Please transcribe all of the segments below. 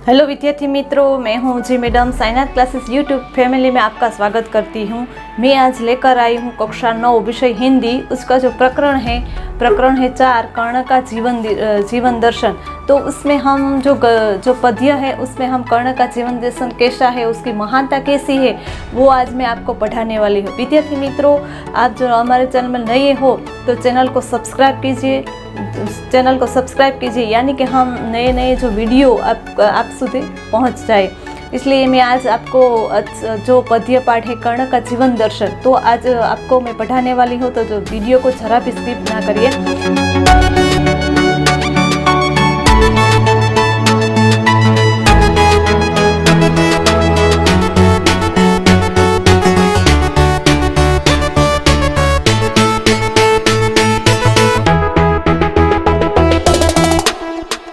Hello विद्यार्थी मित्रों, मैं हूं जी madam. Sainath classes YouTube family में आपका स्वागत करती हूं। मैं आज लेकर आई हूं कक्षा 9 विषय हिंदी। उसका जो प्रकरण है 4 कर्ण का जीवन दर्शन। तो उसमें हम जो पद्य है उसमें हम कर्ण का जीवन दर्शन कैसा है, उसकी महानता कैसी है, वो आज मैं आपको पढ़ाने वाली हूँ। विद्यार्थी मित्रों, आप जो हमारे चैनल में नए हो तो चैनल को सब्सक्राइब कीजिए, यानी कि हम नए जो वीडियो आप सुधी पहुंच जाए। इसलिए मैं आज आपको जो पद्य पाठ है कर्ण का जीवन दर्शन, तो आज आपको मैं पढ़ाने वाली हूँ। तो जो वीडियो को जरा भी स्किप ना करिए।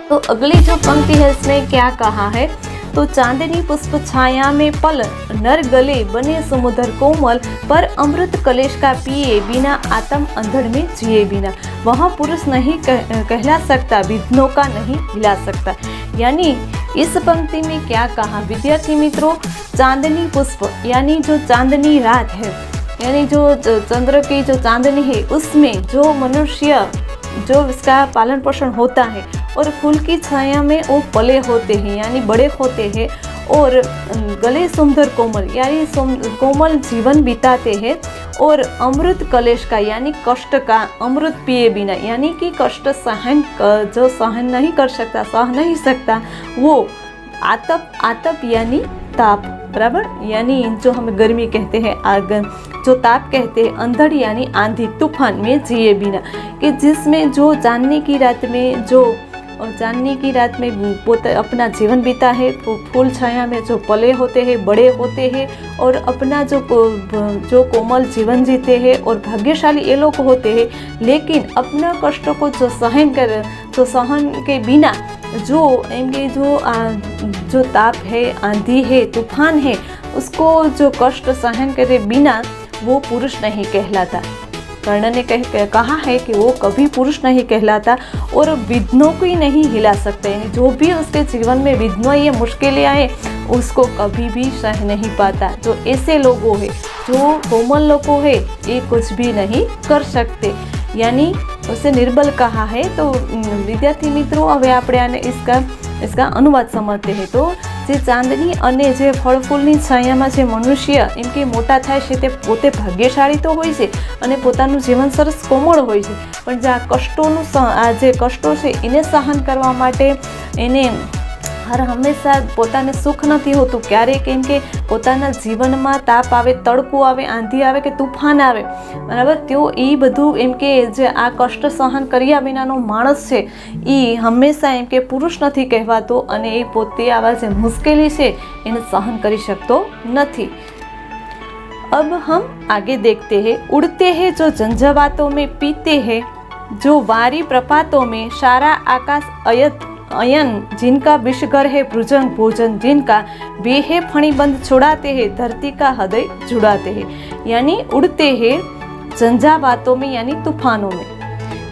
तो अगली जो पंक्ति है इसमें क्या कहा है, तो चांदनी पुष्प छाया में पल, नर गले बने समुद्र कोमल, पर अमृत कलेश का पिए बिना, आत्म अंधड़ में जिए बिना। वह पुरुष नहीं कहला सकता, विघ्नों का नहीं हिला सकता। यानी इस पंक्ति में क्या कहा विद्यार्थी मित्रों, चांदनी पुष्प यानी जो चांदनी रात है, यानी जो चंद्र की जो चांदनी है उसमें जो मनुष्य जो इसका पालन पोषण होता है, और फूल की छाया में वो पले होते हैं यानी बड़े होते हैं, और गले सुंदर कोमल यानी कोमल जीवन बिताते हैं, और अमृत कलेश का यानी कष्ट का अमृत पिए बिना, यानी कि कष्ट जो सहन नहीं कर सकता, सह नहीं सकता, वो आतप यानी ताप, बराबर, यानी जो हम गर्मी कहते हैं, आग जो ताप कहते हैं, अंधड़ यानी आंधी तूफान में जिए बिना, कि जिसमें जो जानने की रात में अपना जीवन बीता है, फूल छाया में जो पले होते हैं, बड़े होते हैं, और अपना जो कोमल जीवन जीते हैं, और भाग्यशाली ये लोग होते हैं। लेकिन अपना कष्टों को जो सहन के बिना जो ताप है, आंधी है, तूफान है, उसको जो कष्ट सहन करे बिना वो पुरुष नहीं कहलाता। कर्ण ने कहा है कि वो कभी पुरुष नहीं कहलाता, और विघ्नों को ही नहीं हिला सकते। यानी जो भी उसके जीवन में विघ्नों या मुश्किलें आए उसको कभी भी सह नहीं पाता। जो ऐसे लोगों है, जो कोमल लोगों है, ये कुछ भी नहीं कर सकते, यानी उसे निर्बल कहा है। तो विद्यार्थी मित्रों, હવે આપણે આને इसका अनुवाद समझते हैं। तो જે ચાંદની અને જે ફળ ફૂલની છાયામાં જે મનુષ્ય એમ કે મોટા થાય છે તે પોતે ભાગ્યશાળી તો હોય છે અને પોતાનું જીવન સરસ કોમળ હોય છે, પણ જે જે કષ્ટો છે એને સહન કરવા માટે એને હર હંમેશા પોતાને સુખ નથી હોતું। ક્યારેક કેમ કે પોતાના જીવનમાં તાપ આવે, તડકો આવે, આંધી આવે કે તૂફાન આવે, બરાબર, તો એ બધું એમ કે જે આ કષ્ટ સહન કર્યા વિનાનો માણસ છે એ હંમેશા એમ કે પુરુષ નથી કહેવાતો, અને એ પોતે આવા જે મુશ્કેલી છે એને સહન કરી શકતો નથી। अब हम आगे देखते हैं। उड़ते हैं जो झंझावातों में, पीते हैं जो वारी प्रपातों में, सारा आकाश अयन जिनका विषगर है भुजंग भोजन जिनका, वे है फणीबंद छुड़ाते हैं, धरती का हृदय जुड़ाते हैं। यानी उड़ते हैं झंझावातों में यानी तूफानों में।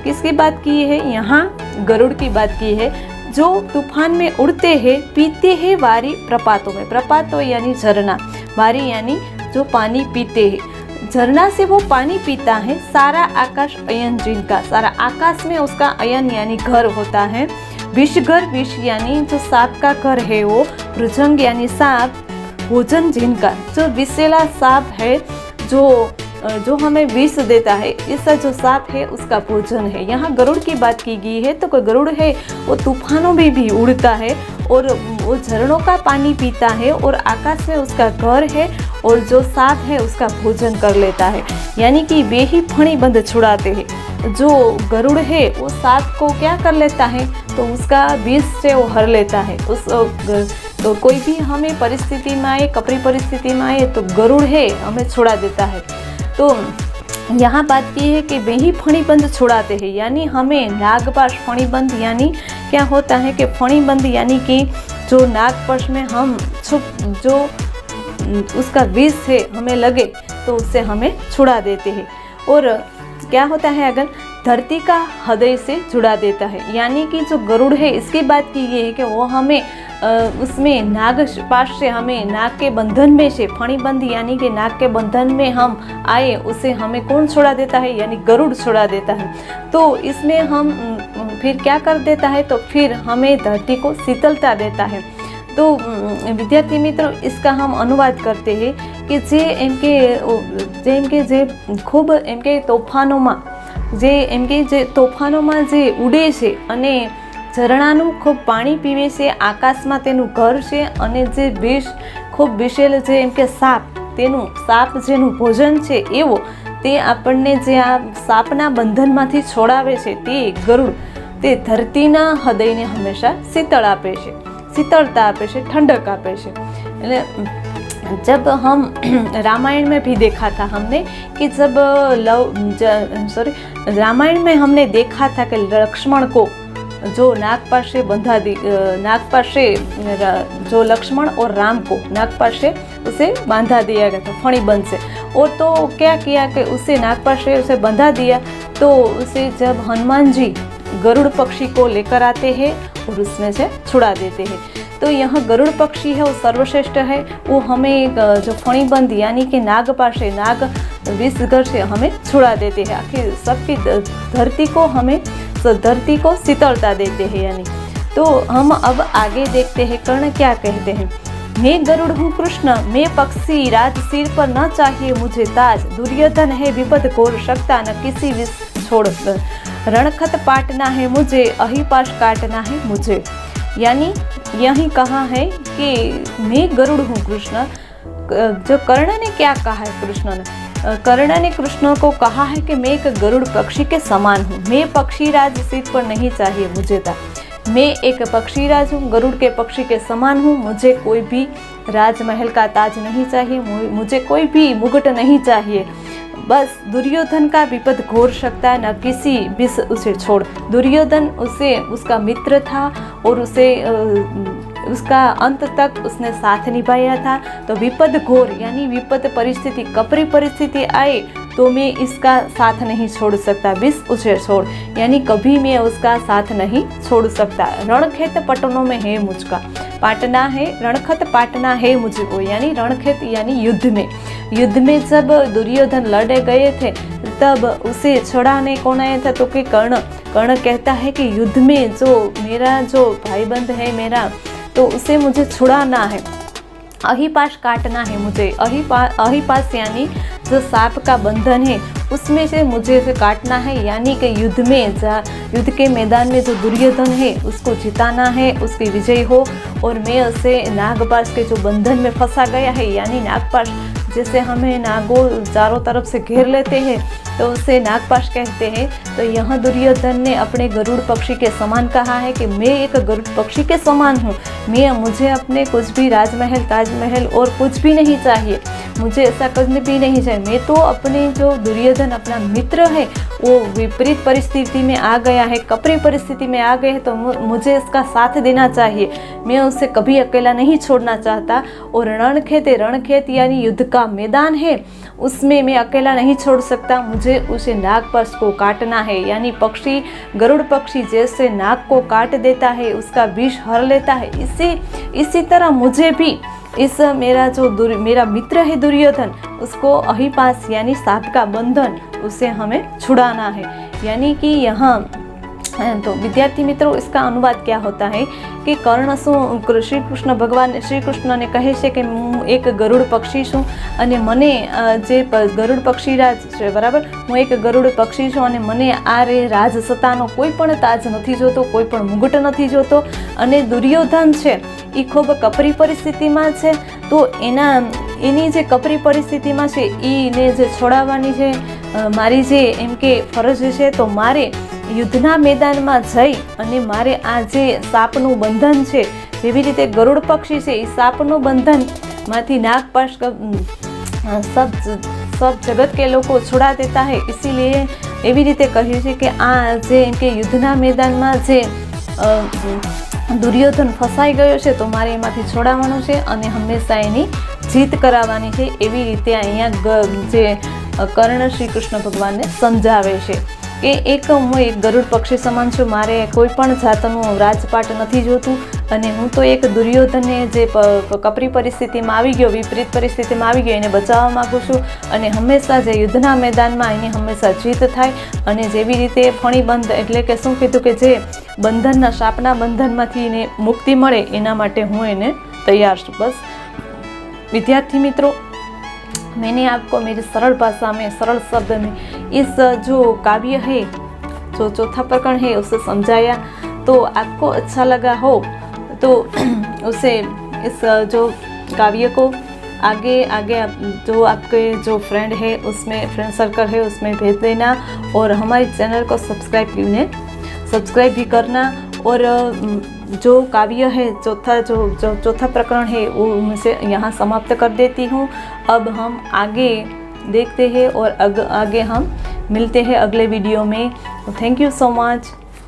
किसकी बात की है, यहाँ गरुड़ की बात की है। जो तूफान में उड़ते हैं, पीते हैं वारी प्रपातों में, प्रपातों यानी झरना, वारी यानी जो पानी पीते हैं, झरना से वो पानी पीता है। सारा आकाश अयन जिनका, सारा आकाश में उसका अयन यानी घर होता है। विषघर, विष यानी जो सांप का घर है वो, भुजंग यानी सांप, भोजन जिनका, जो विषैला सांप है जो हमें विष देता है, इसका जो सांप है उसका भोजन है। यहाँ गरुड़ की बात की गई है। तो कोई गरुड़ है वो तूफानों में भी उड़ता है, और वो झरनों का पानी पीता है, और आकाश में उसका घर है, और जो सांप है उसका भोजन कर लेता है। यानी कि वे ही फणीबंद छुड़ाते हैं। जो गरुड़ है वो सांप को क्या कर लेता है, तो उसका विष से वो हर लेता है। तो कोई भी हमें परिस्थिति में आए, कपरी परिस्थिति में आए, तो गरुड़ है हमें छुड़ा देता है। तो यहाँ बात की है कि वे ही फणीबंद छुड़ाते हैं, यानी हमें नागपाश, फणीबंद यानी क्या होता है कि फणीबंद यानी कि जो नागपाश में हम जो उसका विष है हमें लगे तो उससे हमें छुड़ा देते हैं। और क्या होता है, अगर धरती का हृदय से जुड़ा देता है, यानी कि जो गरुड़ है इसकी बात की गई है कि वो हमें उसमें नाग पास से हमें नाग के बंधन में से फणिबंध यानी कि नाग के बंधन में हम आए, उसे हमें कौन छुड़ा देता है, यानी गरुड़ छुड़ा देता है। तो इसमें हम फिर क्या कर देता है, तो फिर हमें धरती को शीतलता देता है। तो विद्यार्थी मित्रों, इसका हम अनुवाद करते हैं कि जे खूब एम के तोफानों में जे उड़े छे अने झरणाનું खूब पाणी पीवे छे, आकाशमां तेनुं घर छे अने जे विष खूब विषेल जे एम के साप जेनुं भोजन छे एवो ते आपणने जे आ सापना बंधनमांथी छोड़ावे छे ते गरुड़ ते धरतीना हृदयने हमेशा शीतलता आपे छे, ठंडक आपे छे। जब हम रामायण में भी देखा था हमने कि जब रामायण में हमने देखा था कि लक्ष्मण को जो नागपाश से जो लक्ष्मण और राम को नागपाश से उसे बांधा दिया गया था फणिबंध से। और तो क्या किया कि उसे नागपाश से उसे बंधा दिया, तो उसे जब हनुमान जी गरुड़ पक्षी को लेकर आते हैं और उसमें से छुड़ा देते हैं। तो यह गरुड़ पक्षी है वो सर्वश्रेष्ठ है, वो हमें जो फणिबंध यानी कि नागपाश से नाग विषगर से हमें छुड़ा देते हैं, आखिर सबकी धरती को शीतलता देते हैं यानी। तो हम अब आगे देखते हैं कर्ण क्या कहते हैं। मैं गरुड़ हूँ कृष्ण, मैं पक्षी राज सिर पर न चाहिए मुझे ताज, दुर्योधन है विपद घोर सकता न किसी विष छोड़, रणखत पाटना है मुझे अहिपाश काटना है मुझे। यानी यही कहा है कि मैं गरुड़ हूँ कृष्ण। जो कर्ण ने क्या कहा है, कर्ण ने कृष्ण को कहा है कि मैं एक गरुड़ पक्षी के समान हूँ, मैं पक्षी राज सिर पर नहीं चाहिए मुझे था, मैं एक पक्षी राज हूँ, गरुड़ के पक्षी के समान हूँ, मुझे कोई भी राजमहल का ताज नहीं चाहिए, मुझे कोई भी मुकुट नहीं चाहिए, बस दुर्योधन का विपद घोर सकता न किसी विष उसे छोड़। दुर्योधन उसका मित्र था और उसका अंत तक उसने साथ निभाया था। तो विपद घोर यानी विपद परिस्थिति, कपरी परिस्थिति आए तो मैं इसका साथ नहीं छोड़ सकता, विष उसे छोड़ यानी कभी मैं उसका साथ नहीं छोड़ सकता। रणखेत पटनों में है मुझका, पाटना है, रणखत पाटना है मुझको, यानी रणखेत यानी युद्ध में जब दुर्योधन लड़े गए थे तब उसे छुड़ाने कौन आया था, तो कि कर्ण कहता है कि युद्ध में जो मेरा जो भाईबंद है मेरा, तो उसे मुझे छुड़ाना है, अहिपाश काटना है मुझे। अहिपाश यानी जो सांप का बंधन है उसमें से मुझे उसे काटना है, यानी कि युद्ध के मैदान में जो दुर्योधन है उसको जिताना है, उसकी विजय हो और मैं उसे नागपाश के जो बंधन में फंसा गया है, यानी नागपाश जैसे हमें नागों चारों तरफ से घेर लेते हैं तो उसे नागपाश कहते हैं। तो यह दुर्योधन ने अपने गरुड़ पक्षी के समान कहा है कि मैं एक गरुड़ पक्षी के समान हूँ, मुझे अपने कुछ भी राजमहल ताजमहल और कुछ भी नहीं चाहिए, मुझे ऐसा कुछ भी नहीं चाहिए। मैं तो अपने जो दुर्योधन अपना मित्र है वो विपरीत परिस्थिति में आ गया है, कपरी परिस्थिति में आ गए है, तो मुझे इसका साथ देना चाहिए, मैं उसे कभी अकेला नहीं छोड़ना चाहता। और रणखेत यानी युद्ध का मैदान है, उसमें मैं अकेला नहीं छोड़ सकता, मुझे उसे नागपाश को काटना है, यानी पक्षी गरुड़ पक्षी जैसे नाग को काट देता है, उसका विष हर लेता है, इसी तरह मुझे भी मेरा मित्र है दुर्योधन, उसको अहिपाश यानी सांप का बंधन उसे हमें छुड़ाना है। यानी कि यहाँ तो विद्यार्थी मित्रों इसका अनुवाद क्या होता है कि कर्ण श्री कृष्ण भगवान श्री कृष्ण ने कहे છે કે હું એક ગરુડ પક્ષી છું અને મને જે ગરુડ પક્ષી રાજ છે બરાબર, હું એક ગરુડ પક્ષી છું અને મને આ રે રાજ સત્તાનો કોઈ પણ તાજ નથી જોતો, કોઈ પણ મુગટ નથી જોતો, અને દુર્યોધન છે એ ખૂબ કપરી પરિસ્થિતિમાં છે, તો એની જે કપરી પરિસ્થિતિમાં છે એને જે છોડાવવાની છે મારી જે એમ કે ફરજ છે, તો મારે યુદ્ધના મેદાનમાં જઈ અને મારે આ જે સાપનું બંધન છે, જેવી રીતે ગરુડ પક્ષી છે એ સાપનું બંધનમાંથી નાગપાશ सब जगत के लोग छुड़ा देता है, इसीलिए एवी रीते कह्युं छे कि आ जे एम के युद्धना मैदाનમાં जे दुर्योधन फसाई गयो छे तो मारे एमांथी छोड़ावવાનો છે અને હંમેશા એની જીત કરાવવાની છે, એવી રીતે અહીંયા જે કર્ણ શ્રી કૃષ્ણ ભગવાનને સમજાવે છે કે હું એક ગરુડ પક્ષી સમાન છું, મારે કોઈ પણ જાતનું રાજપાટ નથી જોતું, અને હું તો એક દુર્યોધનને જે કપરી પરિસ્થિતિમાં આવી ગયો, વિપરીત પરિસ્થિતિમાં આવી ગયો, એને બચાવવા માગું છું અને હંમેશા જે યુદ્ધના મેદાનમાં એની હંમેશા જીત થાય અને જેવી રીતે ફણીબંધ એટલે કે શું કીધું કે જે બંધનના શાપના બંધનમાંથી એને મુક્તિ મળે એના માટે હું એને तैयार છું। बस विद्यार्थी मित्रों, मैंने आपको मेरी सरल भाषा में, सरल शब्द में इस जो काव्य है, जो चौथा प्रकरण है, उसे समझाया। तो आपको अच्छा लगा हो तो उसे इस जो काव्य को आगे आगे जो आपके जो फ्रेंड है उसमें, फ्रेंड सर्कल है उसमें भेज देना और हमारे चैनल को सब्सक्राइब भी करना। और जो काव्य है चौथा प्रकरण है वो मुझे यहाँ समाप्त कर देती हूँ। अब हम आगे देखते हैं और आगे हम मिलते हैं अगले वीडियो में। Thank you so much.